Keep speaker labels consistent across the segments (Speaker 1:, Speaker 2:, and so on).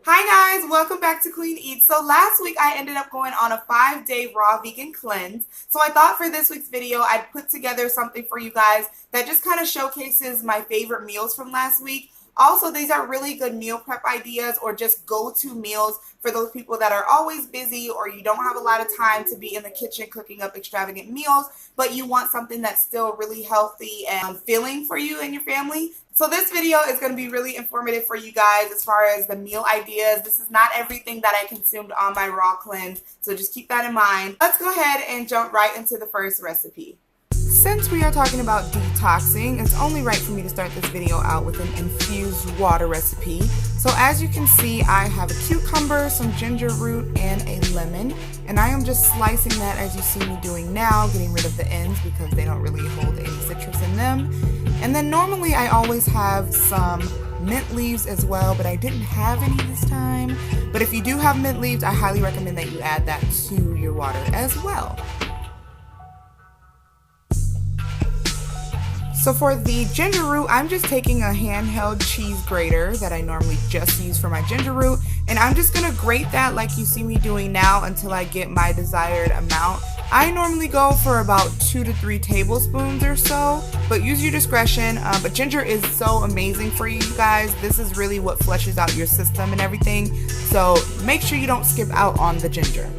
Speaker 1: Hi guys, welcome back to Queeneatz. So last week I ended up going on a 5-day raw vegan cleanse. So I thought for this week's video I'd put together something for you guys that just kind of showcases my favorite meals from last week. Also, these are really good meal prep ideas or just go-to meals for those people that are always busy or you don't have a lot of time to be in the kitchen cooking up extravagant meals, but you want something that's still really healthy and filling for you and your family. So this video is going to be really informative for you guys as far as the meal ideas. This is not everything that I consumed on my raw cleanse, so just keep that in mind. Let's go ahead and jump right into the first recipe. Since we are talking about detoxing, it's only right for me to start this video out with an infused water recipe. So as you can see, I have a cucumber, some ginger root, and a lemon. And I am just slicing that as you see me doing now, getting rid of the ends because they don't really hold any citrus in them. And then normally I always have some mint leaves as well, but I didn't have any this time. But if you do have mint leaves, I highly recommend that you add that to your water as well. So for the ginger root, I'm just taking a handheld cheese grater that I normally just use for my ginger root, and I'm just going to grate that like you see me doing now until I get my desired amount. I normally go for about 2 to 3 tablespoons or so, but use your discretion. But ginger is so amazing for you guys. This is really what fleshes out your system and everything, so make sure you don't skip out on the ginger.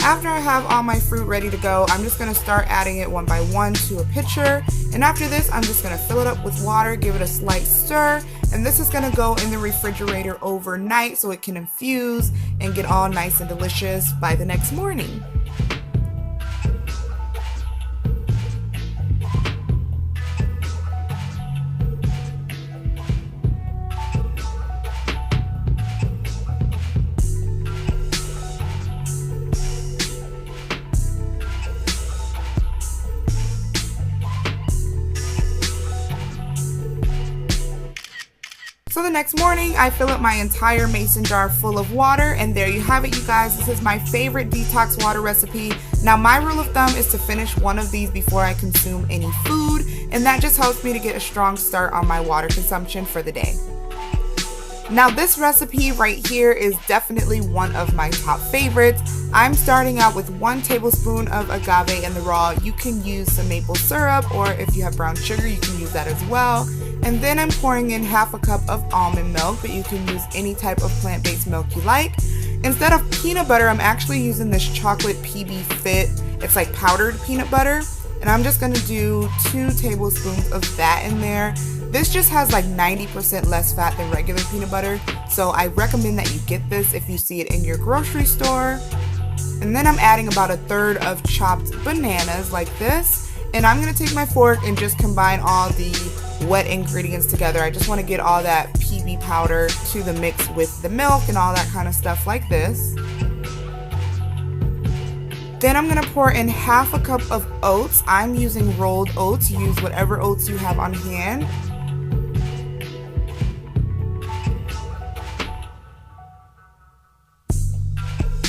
Speaker 1: After I have all my fruit ready to go, I'm just going to start adding it one by one to a pitcher. And after this, I'm just going to fill it up with water, give it a slight stir. And this is going to go in the refrigerator overnight so it can infuse and get all nice and delicious by the next morning. So the next morning, I fill up my entire mason jar full of water, and there you have it, you guys. This is my favorite detox water recipe. Now, my rule of thumb is to finish one of these before I consume any food, and that just helps me to get a strong start on my water consumption for the day. Now, this recipe right here is definitely one of my top favorites. I'm starting out with 1 tablespoon of agave in the raw. You can use some maple syrup, or if you have brown sugar, you can use that as well. And then I'm pouring in half a cup of almond milk, but you can use any type of plant-based milk you like. Instead of peanut butter, I'm actually using this chocolate PB Fit. It's like powdered peanut butter. And I'm just going to do 2 tablespoons of that in there. This just has like 90% less fat than regular peanut butter. So I recommend that you get this if you see it in your grocery store. And then I'm adding about 1/3 of chopped bananas like this. And I'm going to take my fork and just combine all the wet ingredients together. I just want to get all that PB powder to the mix with the milk and all that kind of stuff like this. Then I'm going to pour in half a cup of oats. I'm using rolled oats. Use whatever oats you have on hand.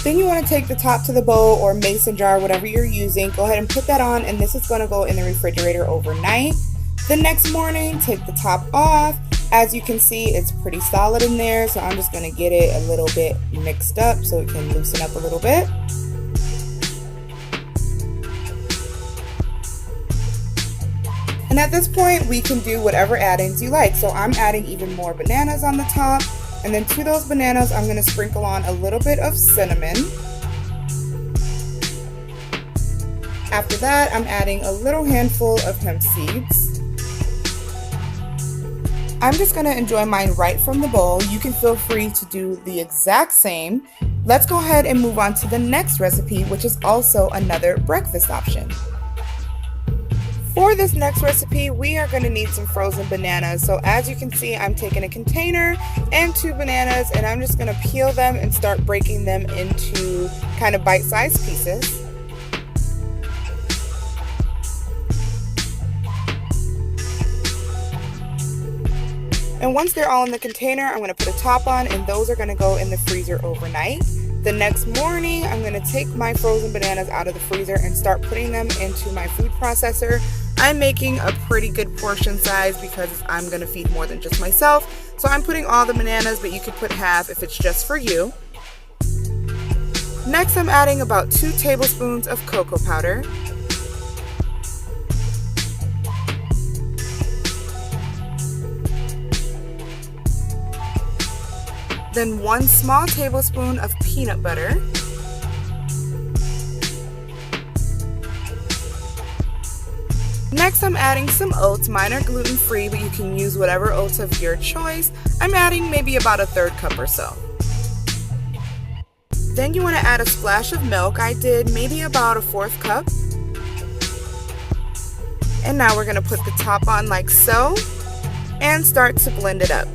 Speaker 1: Then you want to take the top to the bowl or mason jar, whatever you're using. Go ahead and put that on, and this is going to go in the refrigerator overnight. The next morning, take the top off. As you can see, it's pretty solid in there, so I'm just going to get it a little bit mixed up so it can loosen up a little bit. And at this point, we can do whatever add-ins you like. So I'm adding even more bananas on the top. And then to those bananas, I'm going to sprinkle on a little bit of cinnamon. After that, I'm adding a little handful of hemp seeds. I'm just going to enjoy mine right from the bowl. You can feel free to do the exact same. Let's go ahead and move on to the next recipe, which is also another breakfast option. For this next recipe, we are going to need some frozen bananas. So as you can see, I'm taking a container and 2 bananas, and I'm just going to peel them and start breaking them into kind of bite-sized pieces. And once they're all in the container, I'm going to put a top on, and those are going to go in the freezer overnight. The next morning, I'm going to take my frozen bananas out of the freezer and start putting them into my food processor. I'm making a pretty good portion size because I'm going to feed more than just myself. So I'm putting all the bananas, but you could put half if it's just for you. Next, I'm adding about 2 tablespoons of cocoa powder. Then 1 small tablespoon of peanut butter. Next, I'm adding some oats. Mine are gluten-free, but you can use whatever oats of your choice. I'm adding maybe about a 1/3 cup or so. Then you want to add a splash of milk. I did maybe about a 1/4 cup. And now we're going to put the top on like so and start to blend it up.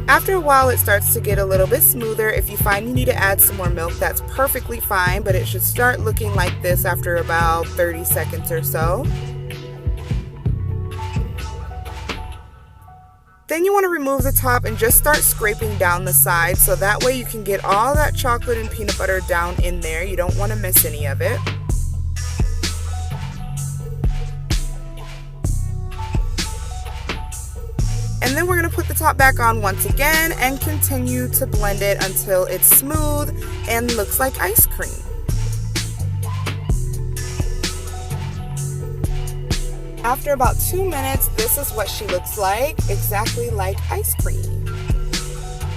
Speaker 1: After a while, it starts to get a little bit smoother. If you find you need to add some more milk, that's perfectly fine, but it should start looking like this after about 30 seconds or so. Then you want to remove the top and just start scraping down the sides, so that way you can get all that chocolate and peanut butter down in there. You don't want to miss any of it. And then we're going to put the top back on once again and continue to blend it until it's smooth and looks like ice cream. After about 2 minutes, this is what she looks like, exactly like ice cream.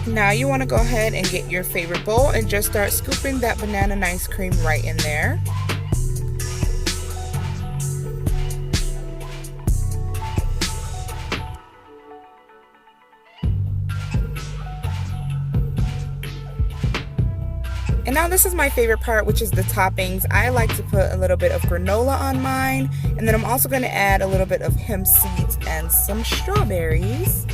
Speaker 1: Now you want to go ahead and get your favorite bowl and just start scooping that banana and ice cream right in there. And now this is my favorite part, which is the toppings. I like to put a little bit of granola on mine, and then I'm also going to add a little bit of hemp seeds and some strawberries.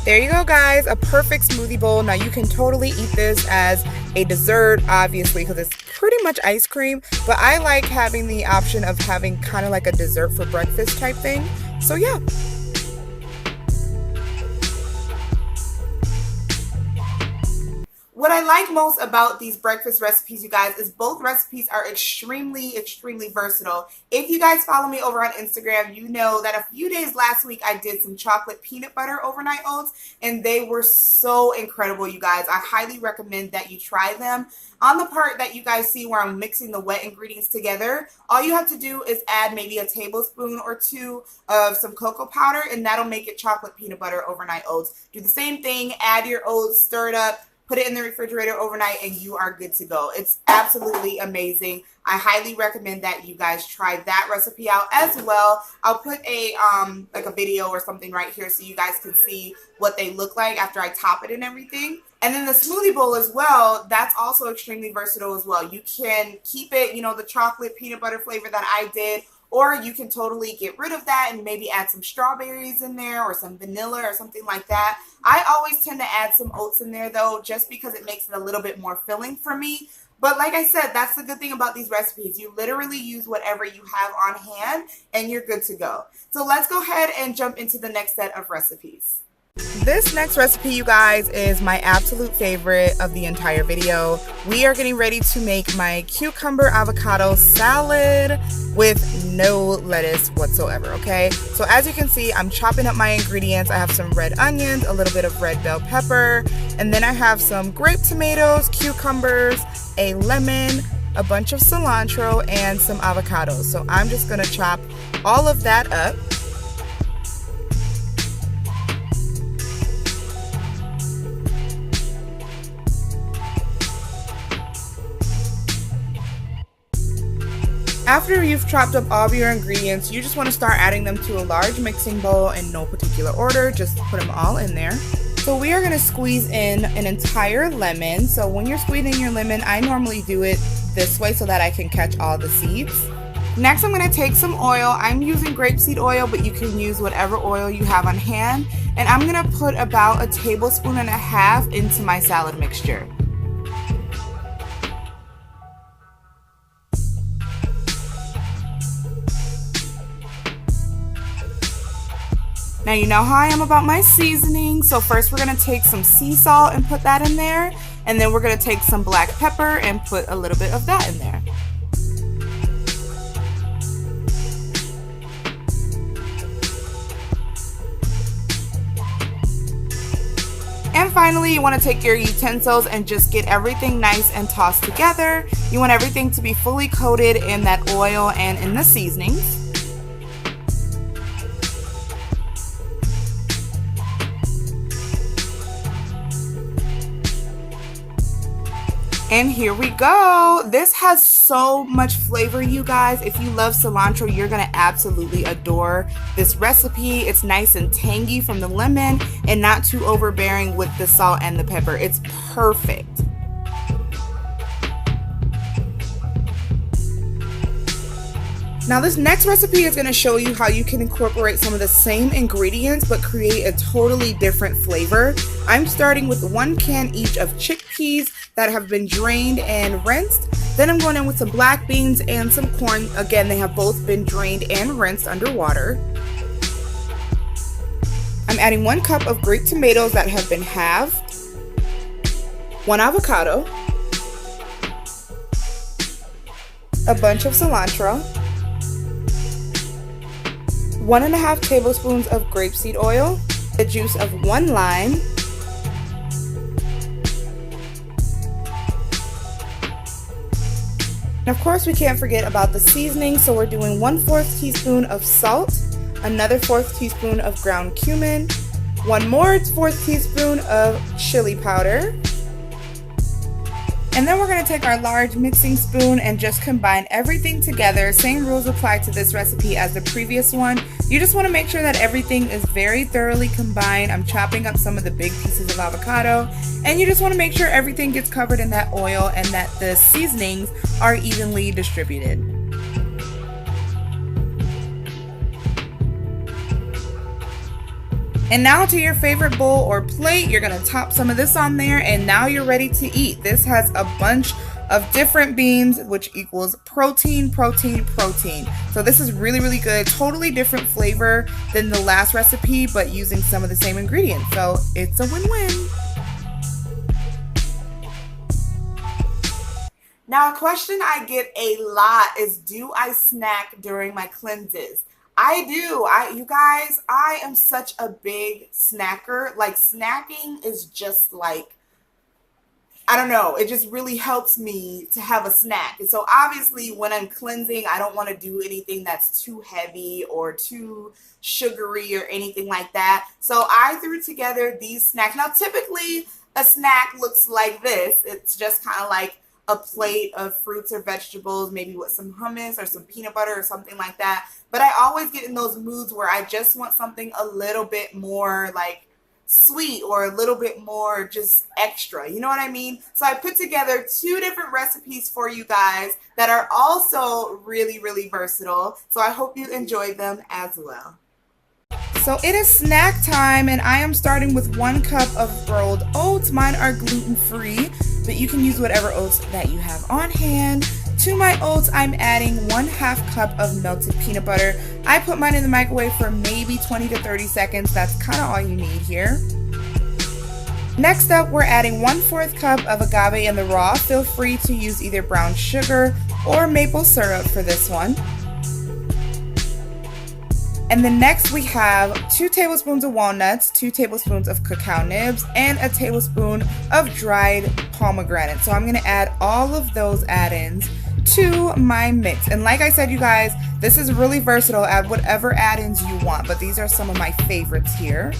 Speaker 1: There you go, guys, a perfect smoothie bowl. Now you can totally eat this as a dessert, obviously, because it's pretty much ice cream, but I like having the option of having kind of like a dessert for breakfast type thing. So yeah. What I like most about these breakfast recipes, you guys, is both recipes are extremely versatile. If you guys follow me over on Instagram, you know that a few days last week I did some chocolate peanut butter overnight oats, and they were so incredible, you guys. I highly recommend that you try them. On the part that you guys see where I'm mixing the wet ingredients together, all you have to do is add maybe a tablespoon or 2 of some cocoa powder, and that'll make it chocolate peanut butter overnight oats. Do the same thing, add your oats, stir it up, put it in the refrigerator overnight, and you are good to go. It's absolutely amazing. I highly recommend that you guys try that recipe out as well. I'll put a like a video or something right here so you guys can see what they look like after I top it and everything. And then the smoothie bowl as well, that's also extremely versatile as well. You can keep it, you know, the chocolate peanut butter flavor that I did, or you can totally get rid of that and maybe add some strawberries in there or some vanilla or something like that. I always tend to add some oats in there though, just because it makes it a little bit more filling for me. But like I said, that's the good thing about these recipes. You literally use whatever you have on hand and you're good to go. So let's go ahead and jump into the next set of recipes. This next recipe, you guys, is my absolute favorite of the entire video. We are getting ready to make my cucumber avocado salad with no lettuce whatsoever, okay? So as you can see, I'm chopping up my ingredients. I have some red onions, a little bit of red bell pepper, and then I have some grape tomatoes, cucumbers, a lemon, a bunch of cilantro, and some avocados. So I'm just gonna chop all of that up. After you've chopped up all of your ingredients, you just want to start adding them to a large mixing bowl in no particular order. Just put them all in there. So we are going to squeeze in an entire lemon. So when you're squeezing your lemon, I normally do it this way so that I can catch all the seeds. Next, I'm going to take some oil. I'm using grapeseed oil, but you can use whatever oil you have on hand. And I'm going to put about 1.5 tablespoons into my salad mixture. Now you know how I am about my seasoning, so first we're going to take some sea salt and put that in there, and then we're going to take some black pepper and put a little bit of that in there. And finally, you want to take your utensils and just get everything nice and tossed together. You want everything to be fully coated in that oil and in the seasonings. And here we go. This has so much flavor, you guys. If you love cilantro, you're gonna absolutely adore this recipe. It's nice and tangy from the lemon and not too overbearing with the salt and the pepper. It's perfect. Now this next recipe is going to show you how you can incorporate some of the same ingredients but create a totally different flavor. I'm starting with 1 can each of chickpeas that have been drained and rinsed. Then I'm going in with some black beans and some corn. Again, they have both been drained and rinsed under water. I'm adding 1 cup of grape tomatoes that have been halved, 1 avocado, a bunch of cilantro, 1.5 tablespoons of grapeseed oil, the juice of 1 lime, and of course we can't forget about the seasoning, so we're doing 1/4 teaspoon of salt, another 1/4 teaspoon of ground cumin, 1 more 1/4 teaspoon of chili powder. And then we're going to take our large mixing spoon and just combine everything together. Same rules apply to this recipe as the previous one. You just want to make sure that everything is very thoroughly combined. I'm chopping up some of the big pieces of avocado, and you just want to make sure everything gets covered in that oil and that the seasonings are evenly distributed. And now to your favorite bowl or plate, you're gonna top some of this on there, and now you're ready to eat. This has a bunch of different beans, which equals protein, protein, protein. So this is really, really good. Totally different flavor than the last recipe, but using some of the same ingredients. So it's a win-win. Now, a question I get a lot is, do I snack during my cleanses? I do. You guys, I am such a big snacker. Like, snacking is just like, I don't know, it just really helps me to have a snack. And so obviously when I'm cleansing, I don't want to do anything that's too heavy or too sugary or anything like that. So I threw together these snacks. Now, typically a snack looks like this. It's just kind of like a plate of fruits or vegetables, maybe with some hummus or some peanut butter or something like that. But I always get in those moods where I just want something a little bit more like sweet or a little bit more just extra. You know what I mean? So I put together 2 different recipes for you guys that are also really, really versatile. So I hope you enjoy them as well. So it is snack time, and I am starting with 1 cup of rolled oats. Mine are gluten-free, but you can use whatever oats that you have on hand. To my oats, I'm adding 1/2 cup of melted peanut butter. I put mine in the microwave for maybe 20 to 30 seconds. That's kind of all you need here. Next up, we're adding 1/4 cup of agave in the raw. Feel free to use either brown sugar or maple syrup for this one. And then next we have 2 tablespoons of walnuts, 2 tablespoons of cacao nibs, and a tablespoon of dried pomegranate. So I'm going to add all of those add-ins to my mix. And like I said, you guys, this is really versatile. Add whatever add-ins you want, but these are some of my favorites here.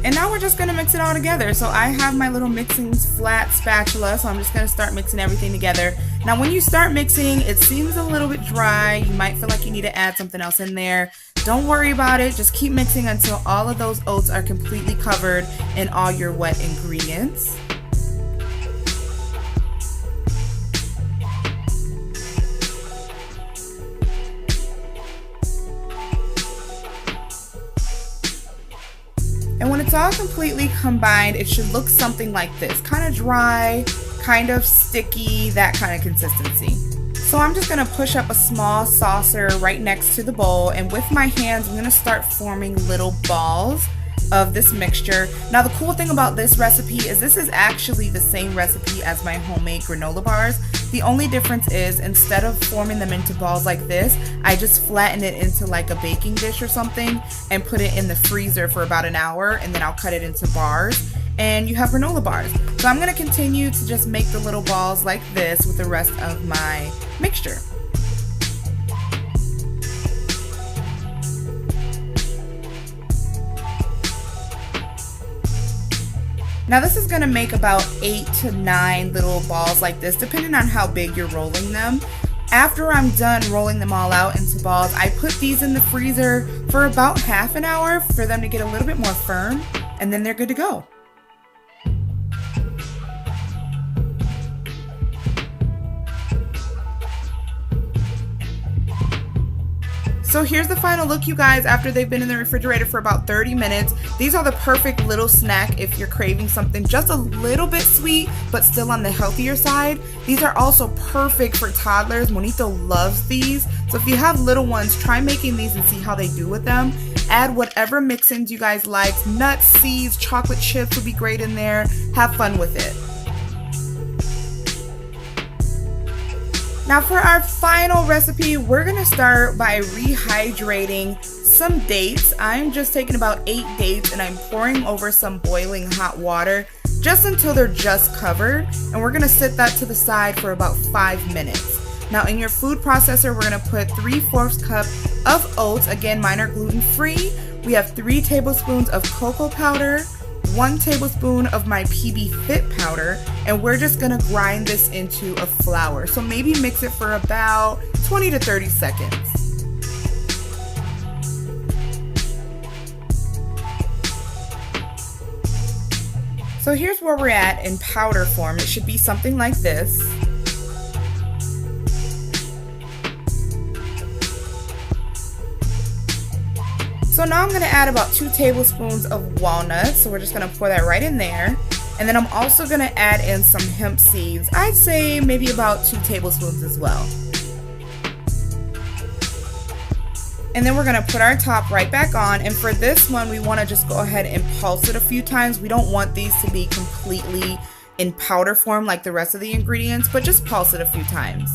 Speaker 1: And now we're just going to mix it all together. So I have my little mixing flat spatula, so I'm just going to start mixing everything together. Now when you start mixing, it seems a little bit dry. You might feel like you need to add something else in there. Don't worry about it. Just keep mixing until all of those oats are completely covered in all your wet ingredients. And when it's all completely combined, it should look something like this. Kind of dry, kind of sticky, that kind of consistency. So I'm just going to push up a small saucer right next to the bowl, and with my hands I'm going to start forming little balls of this mixture. Now the cool thing about this recipe is this is actually the same recipe as my homemade granola bars. The only difference is instead of forming them into balls like this, I just flatten it into like a baking dish or something and put it in the freezer for about an hour, and then I'll cut it into bars and you have granola bars. So I'm going to continue to just make the little balls like this with the rest of my mixture. Now this is going to make about 8 to 9 little balls like this, depending on how big you're rolling them. After I'm done rolling them all out into balls, I put these in the freezer for about half an hour for them to get a little bit more firm, and then they're good to go. So here's the final look, you guys, after they've been in the refrigerator for about 30 minutes. These are the perfect little snack if you're craving something just a little bit sweet, but still on the healthier side. These are also perfect for toddlers. Monito loves these. So if you have little ones, try making these and see how they do with them. Add whatever mix-ins you guys like. Nuts, seeds, chocolate chips would be great in there. Have fun with it. Now for our final recipe, we're going to start by rehydrating some dates. I'm just taking about 8 dates and I'm pouring over some boiling hot water just until they're just covered. And we're going to set that to the side for about 5 minutes. Now in your food processor, we're going to put 3/4 cup of oats. Again, mine are gluten-free. We have 3 tablespoons of cocoa powder, 1 tablespoon of my PB Fit powder, and we're just gonna grind this into a flour. So maybe mix it for about 20 to 30 seconds. So here's where we're at in powder form. It should be something like this. So now I'm going to add about 2 tablespoons of walnuts. So we're just going to pour that right in there. And then I'm also going to add in some hemp seeds. I'd say maybe about 2 tablespoons as well. And then we're going to put our top right back on. And for this one, we want to just go ahead and pulse it a few times. We don't want these to be completely in powder form like the rest of the ingredients, but just pulse it a few times.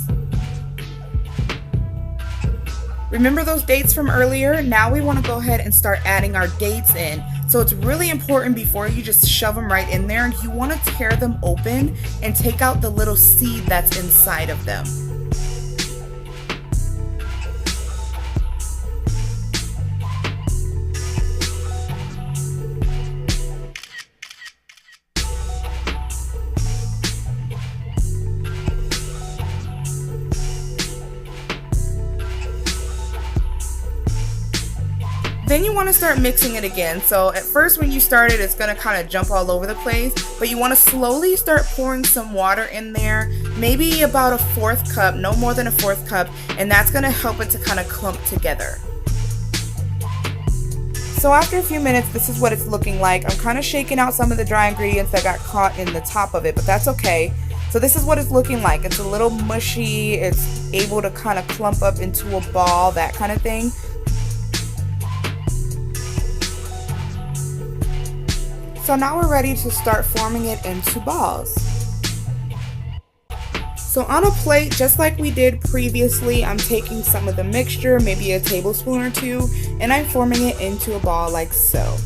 Speaker 1: Remember those dates from earlier? Now we want to go ahead and start adding our dates in. So it's really important before you just shove them right in there, you want to tear them open and take out the little seed that's inside of them. Then you want to start mixing it again. So at first when you start it, it's going to kind of jump all over the place, but you want to slowly start pouring some water in there, maybe about a 1/4 cup, no more than a 1/4 cup, and that's going to help it to kind of clump together. So after a few minutes, this is what it's looking like. I'm kind of shaking out some of the dry ingredients that got caught in the top of it, but that's okay. So this is what it's looking like. It's a little mushy, it's able to kind of clump up into a ball, that kind of thing. So now we're ready to start forming it into balls. So on a plate, just like we did previously, I'm taking some of the mixture, maybe a tablespoon or 2, and I'm forming it into a ball like so.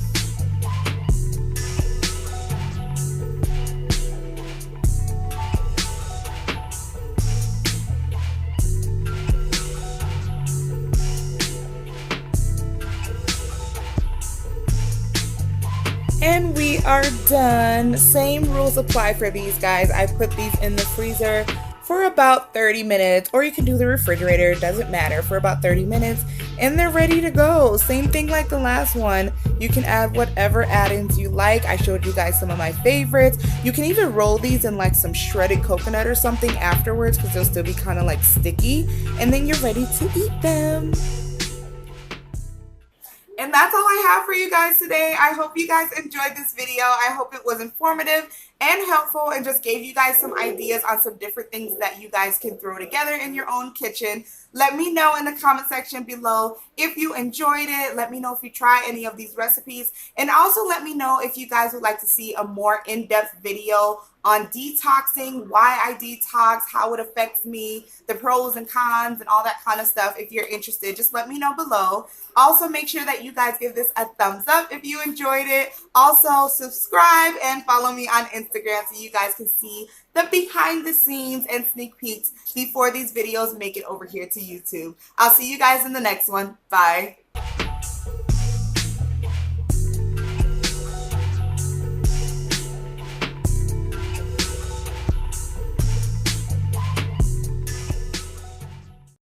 Speaker 1: And we are done. Same rules apply for these guys. I put these in the freezer for about 30 minutes, or you can do the refrigerator, it doesn't matter, for about 30 minutes, and they're ready to go. Same thing like the last one. You can add whatever add-ins you like. I showed you guys some of my favorites. You can even roll these in like some shredded coconut or something afterwards because they'll still be kind of like sticky, and then you're ready to eat them. And that's all I have for you guys today. I hope you guys enjoyed this video. I hope it was informative and helpful and just gave you guys some ideas on some different things that you guys can throw together in your own kitchen. Let me know in the comment section below if you enjoyed it. Let me know if you try any of these recipes, and also let me know if you guys would like to see a more in-depth video on detoxing, why I detox, how it affects me, the pros and cons, and all that kind of stuff. If you're interested, just let me know below. Also, make sure that you guys give this a thumbs up if you enjoyed it. Also, subscribe and follow me on Instagram so you guys can see the behind the scenes and sneak peeks before these videos make it over here to YouTube. I'll see you guys in the next one. Bye.